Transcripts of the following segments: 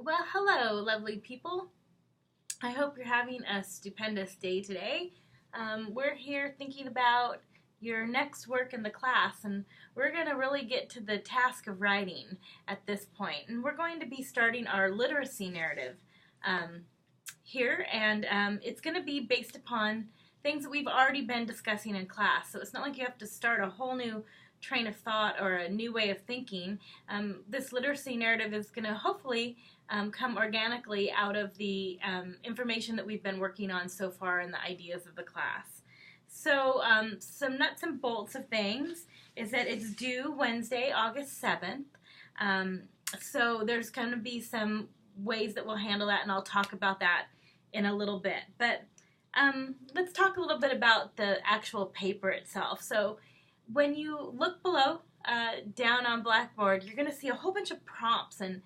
Well, hello, lovely people. I hope you're having a stupendous day today. We're here thinking about your next work in the class, and we're going to really get to the task of writing at this point. And we're going to be starting our literacy narrative um, here, and it's going to be based upon things that we've already been discussing in class. So it's not like you have to start a whole new train of thought or a new way of thinking. This literacy narrative is going to hopefully come organically out of the information that we've been working on so far and the ideas of the class. So some nuts and bolts of things is that it's due Wednesday, August 7th. So there's going to be some ways that we'll handle that, and I'll talk about that in a little bit. But let's talk a little bit about the actual paper itself. So when you look below, down on Blackboard, you're going to see a whole bunch of prompts and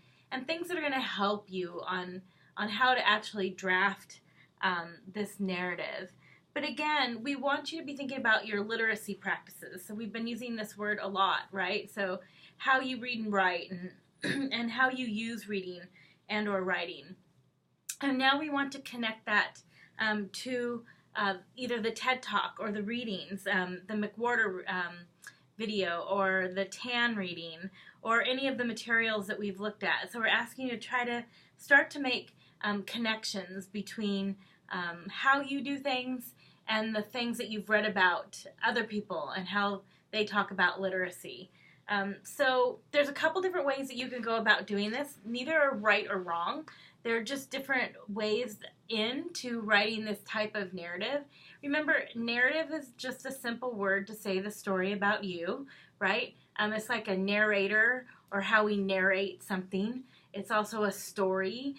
things that are going to help you on how to actually draft this narrative. But again, we want you to be thinking about your literacy practices. So we've been using this word a lot, right? So how you read and write, and and how you use reading and or writing. And now we want to connect that to either the TED Talk or the readings, the McWhorter video or the TAN reading or any of the materials that we've looked at. So we're asking you to try to start to make connections between how you do things and the things that you've read about other people and how they talk about literacy. So there's a couple different ways that you can go about doing this. Neither are right or wrong. They're just different ways into writing this type of narrative. Remember, narrative is just a simple word to say the story about you, right? It's like a narrator or how we narrate something. It's also a story.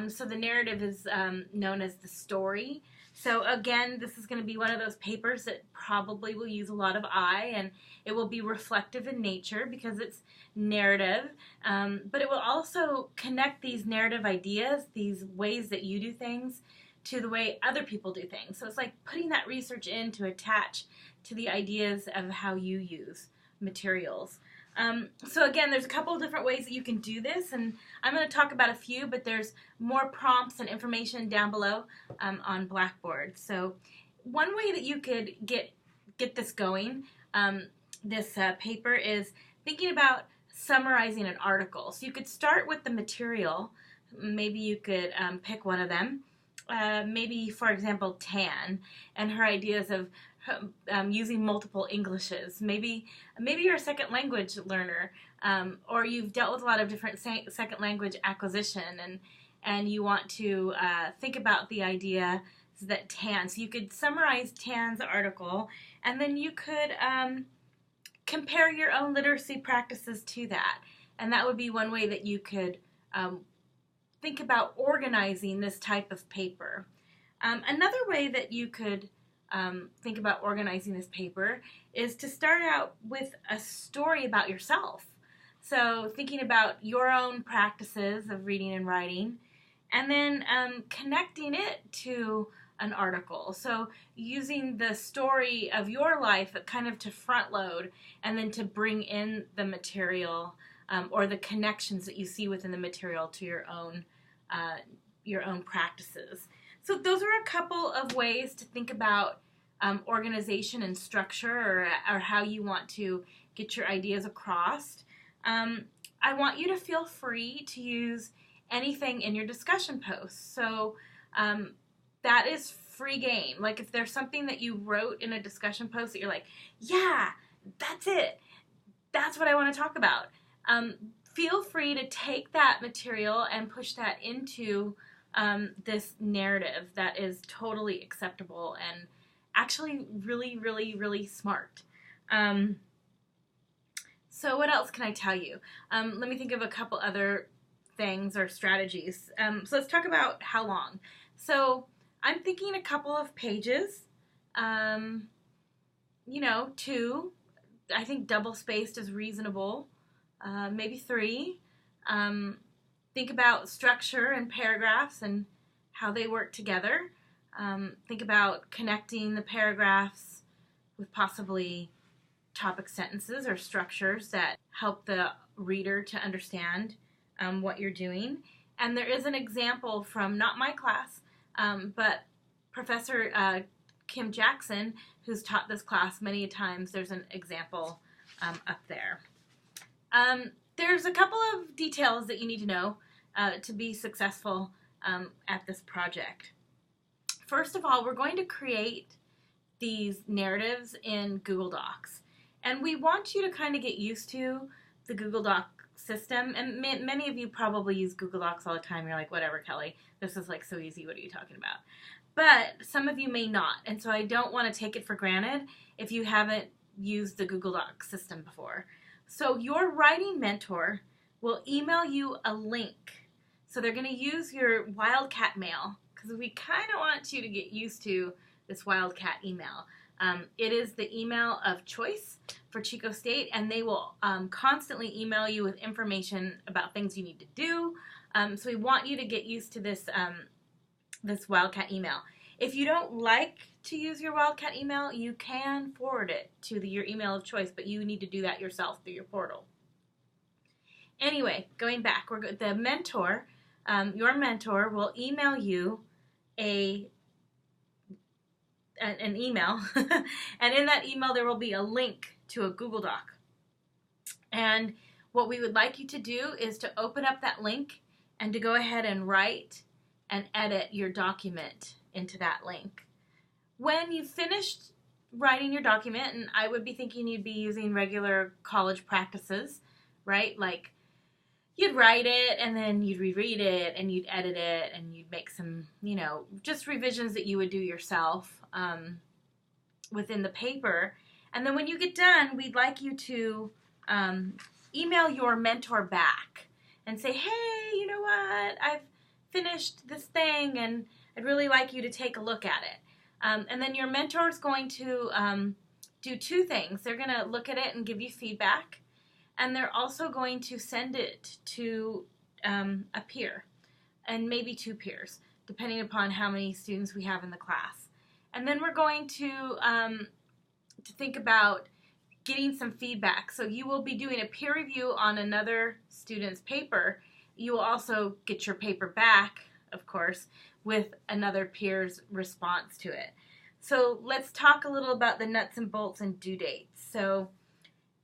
So the narrative is known as the story. So again, this is going to be one of those papers that probably will use a lot of I, and it will be reflective in nature because it's narrative, but it will also connect these narrative ideas, these ways that you do things, to the way other people do things. So it's like putting that research in to attach to the ideas of how you use materials. So again, there's a couple of different ways that you can do this, and I'm going to talk about a few, but there's more prompts and information down below on Blackboard. So one way that you could get this going, this paper, is thinking about summarizing an article. So you could start with the material. Maybe you could pick one of them. Maybe, for example, Tan and her ideas of using multiple Englishes. Maybe you're a second language learner, or you've dealt with a lot of different second language acquisition, and you want to think about the idea that Tan. So you could summarize Tan's article, and then you could compare your own literacy practices to that. And that would be one way that you could think about organizing this type of paper. Another way that you could think about organizing this paper is to start out with a story about yourself. So thinking about your own practices of reading and writing, and then connecting it to an article. So using the story of your life kind of to front load and then to bring in the material or the connections that you see within the material to your own practices. So those are a couple of ways to think about organization and structure, or how you want to get your ideas across. I want you to feel free to use anything in your discussion posts. So that is free game. Like if there's something that you wrote in a discussion post that you're like, yeah, that's it. That's what I want to talk about. Feel free to take that material and push that into this narrative that is totally acceptable and actually really, really, really smart. So what else can I tell you? Let me think of a couple other things or strategies. So let's talk about how long. So I'm thinking a couple of pages, 2. I think double-spaced is reasonable. Maybe 3. Think about structure and paragraphs and how they work together. Think about connecting the paragraphs with possibly topic sentences or structures that help the reader to understand what you're doing. And there is an example from not my class, but Professor Kim Jackson, who's taught this class many times. There's an example up there. There's a couple of details that you need to know to be successful at this project. First of all, we're going to create these narratives in Google Docs. And we want you to kind of get used to the Google Doc system. And many of you probably use Google Docs all the time. You're like, whatever, Kelly, this is like so easy. What are you talking about? But some of you may not. And so I don't want to take it for granted if you haven't used the Google Doc system before. So your writing mentor will email you a link. So they're going to use your Wildcat mail, because we kind of want you to get used to this Wildcat email. It is the email of choice for Chico State, and they will constantly email you with information about things you need to do. So we want you to get used to this, this Wildcat email. If you don't like to use your Wildcat email, you can forward it to your email of choice, but you need to do that yourself through your portal. Anyway, going back, the mentor, your mentor will email you an email, and in that email there will be a link to a Google Doc. And what we would like you to do is to open up that link and to go ahead and write and edit your document into that link. When you've finished writing your document, and I would be thinking you'd be using regular college practices, right? Like you'd write it and then you'd reread it and you'd edit it and you'd make some, just revisions that you would do yourself within the paper. And then when you get done, we'd like you to email your mentor back and say, hey, you know what? I've finished this thing and I'd really like you to take a look at it. And then your mentor is going to do two things. They're going to look at it and give you feedback, and they're also going to send it to a peer, and maybe two peers, depending upon how many students we have in the class. And then we're going to think about getting some feedback. So you will be doing a peer review on another student's paper. You will also get your paper back, of course, with another peer's response to it. So let's talk a little about the nuts and bolts and due dates. So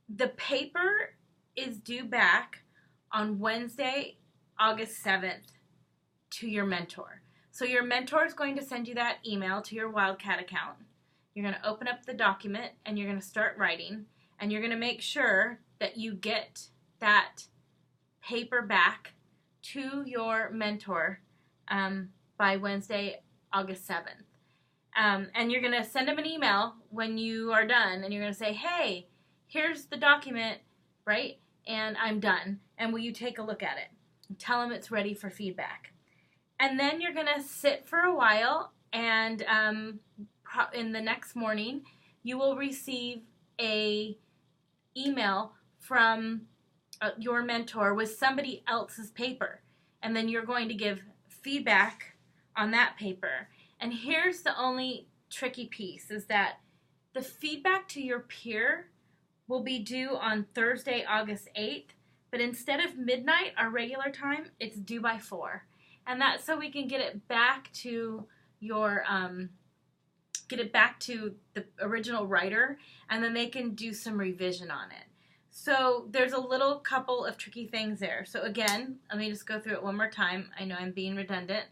the paper is due back on Wednesday, August 7th to your mentor. So your mentor is going to send you that email to your Wildcat account. You're going to open up the document and you're going to start writing, and you're going to make sure that you get that paper back to your mentor by Wednesday, August 7th. And you're going to send them an email when you are done, and you're going to say, hey, here's the document, right? And I'm done. And will you take a look at it? And tell them it's ready for feedback. And then you're going to sit for a while, and in the next morning, you will receive a email from your mentor with somebody else's paper. And then you're going to give feedback on that paper. And here's the only tricky piece, is that the feedback to your peer will be due on Thursday, August 8th, but instead of midnight, our regular time, it's due by 4. And that's so we can get it back to your, the original writer, and then they can do some revision on it. So there's a little couple of tricky things there. So again, let me just go through it one more time. I know I'm being redundant,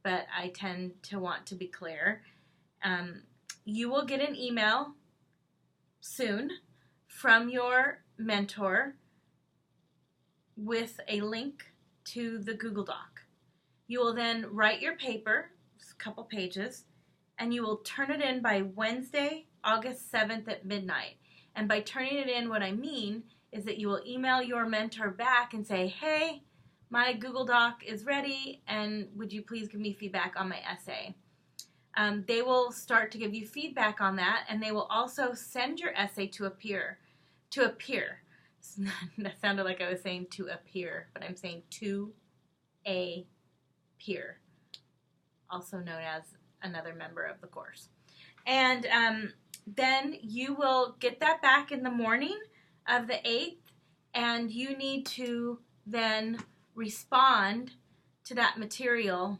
but I tend to want to be clear. You will get an email soon from your mentor with a link to the Google Doc. You will then write your paper, just a couple pages, and you will turn it in by Wednesday, August 7th at midnight. And by turning it in, what I mean is that you will email your mentor back and say, hey, my Google Doc is ready, and would you please give me feedback on my essay? They will start to give you feedback on that, and they will also send your essay to a peer. That sounded like I was saying to appear, but I'm saying to a peer, also known as another member of the course. And then you will get that back in the morning of the 8th, and you need to then respond to that material